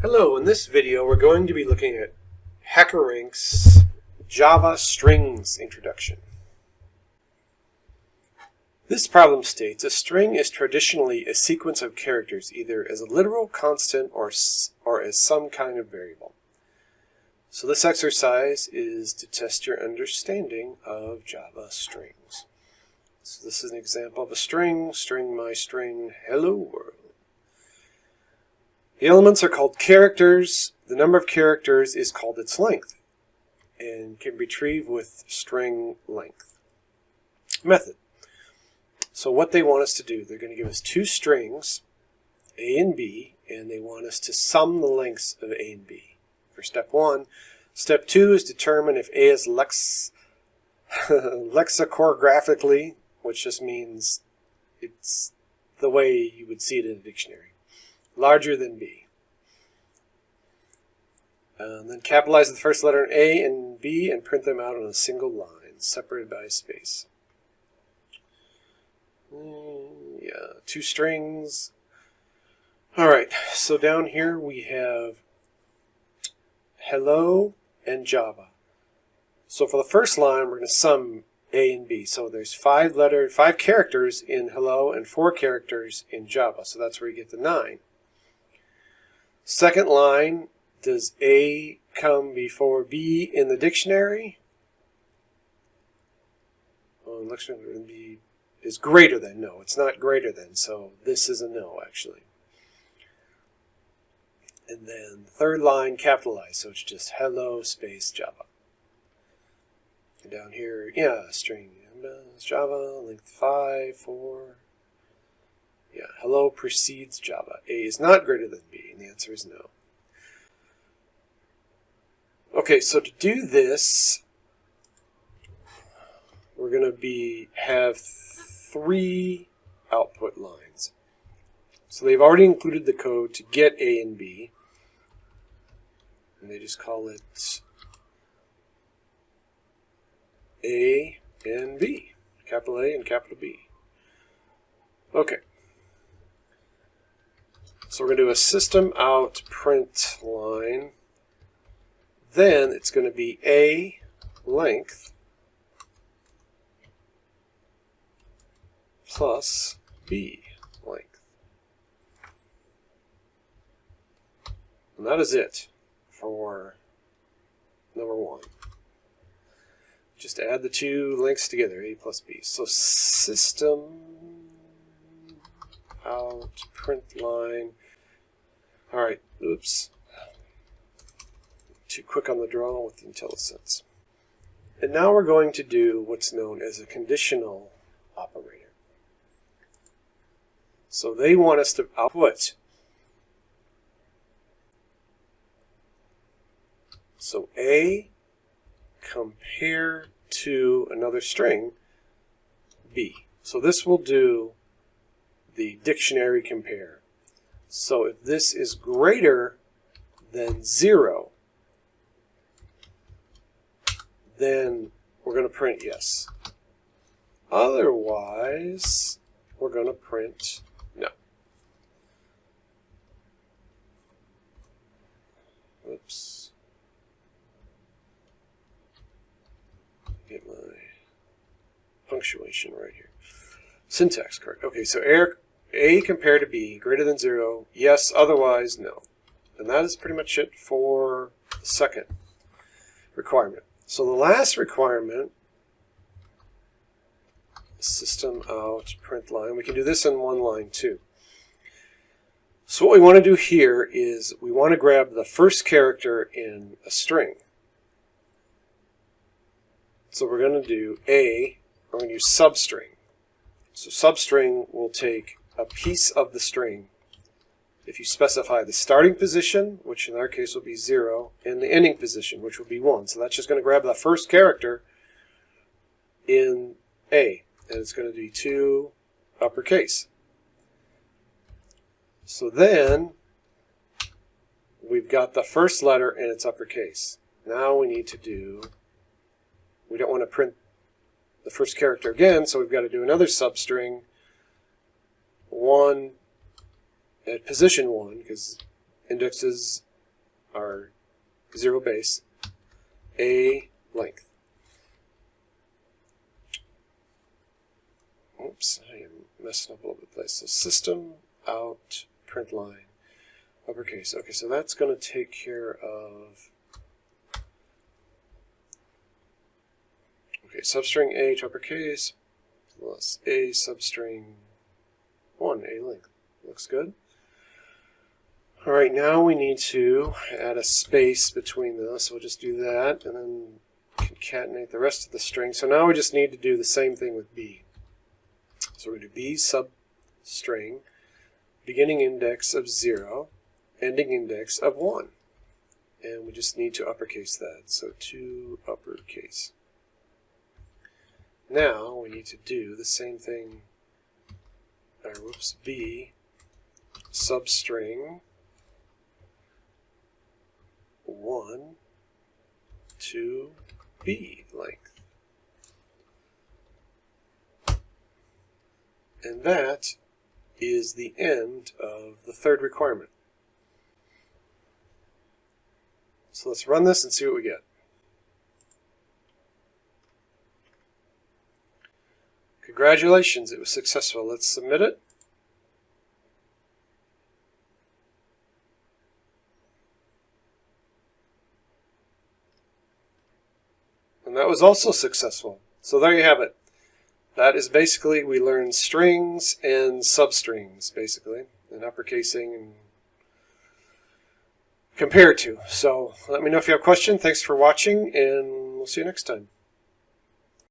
Hello, in this video we're going to be looking at HackerRank's Java Strings introduction. This problem states a string is traditionally a sequence of characters either as a literal constant or as some kind of variable. So this exercise is to test your understanding of Java strings. So this is an example of a string, myString, hello world. The elements are called characters. The number of characters is called its length and can be retrieved with String.length method. So what they want us to do, they're going to give us two strings, A and B, and they want us to sum the lengths of A and B for step 1. Step 2 is determine if A is lexicographically, which just means it's the way you would see it in a dictionary, larger than B. And then capitalize the first letter in A and B and print them out on a single line, separated by a space. Yeah, two strings. Alright, so down here we have hello and Java. So for the first line, we're going to sum A and B. So there's 5 characters in hello and 4 characters in Java. So that's where you get the 9. Second line, does A come before B in the dictionary? Oh, B is greater than. No, it's not greater than. So this is a no, actually. And then the third line, capitalized. So it's just hello space Java. And down here, yeah, string Java, length 5, 4. Yeah, hello precedes Java. A is not greater than B, and the answer is no. Okay, so to do this, we're going to have 3 output lines. So they've already included the code to get A and B, and they just call it A and B, capital A and capital B. Okay. So we're going to do a system out print line. Then it's going to be A length plus B length. And that is it for number 1. Just add the 2 lengths together, A plus B. So system out print line. All right, oops. Too quick on the draw with the IntelliSense. And now we're going to do what's known as a conditional operator. So they want us to output. So A compare to another string, B. So this will do the dictionary compare. So if this is greater than 0, then we're going to print yes. Otherwise, we're going to print no. Oops. Get my punctuation right here. Syntax correct. Okay, so A compared to B, greater than 0, yes, otherwise no. And that is pretty much it for the second requirement. So the last requirement, system out print line, we can do this in one line too. So what we want to do here is we want to grab the first character in a string. So we're going to do we're going to use substring. So substring will take a piece of the string. If you specify the starting position, which in our case will be 0, and the ending position, which will be 1. So that's just going to grab the first character in A, and it's going to be toUpperCase. So then we've got the first letter and it's uppercase. Now we need to we don't want to print the first character again, so we've got to do another substring 1 at position 1, because indexes our 0 base, a length. Oops, I am messing up all over the place. So system out print line uppercase. Okay, so that's going to take care of. Okay, substring a to uppercase plus a substring 1 a length. Looks good. All right, now we need to add a space between those. So we'll just do that and then concatenate the rest of the string. So now we just need to do the same thing with b. So we're going to do b substring, beginning index of 0, ending index of 1. And we just need to uppercase that. So to uppercase. Now we need to do the same thing, b substring 1 to b length. And that is the end of the third requirement. So let's run this and see what we get. Congratulations, it was successful. Let's submit it. And that was also successful. So there you have it. That is basically, we learned strings and substrings, basically, and uppercasing and compareTo. So let me know if you have a question. Thanks for watching, and we'll see you next time.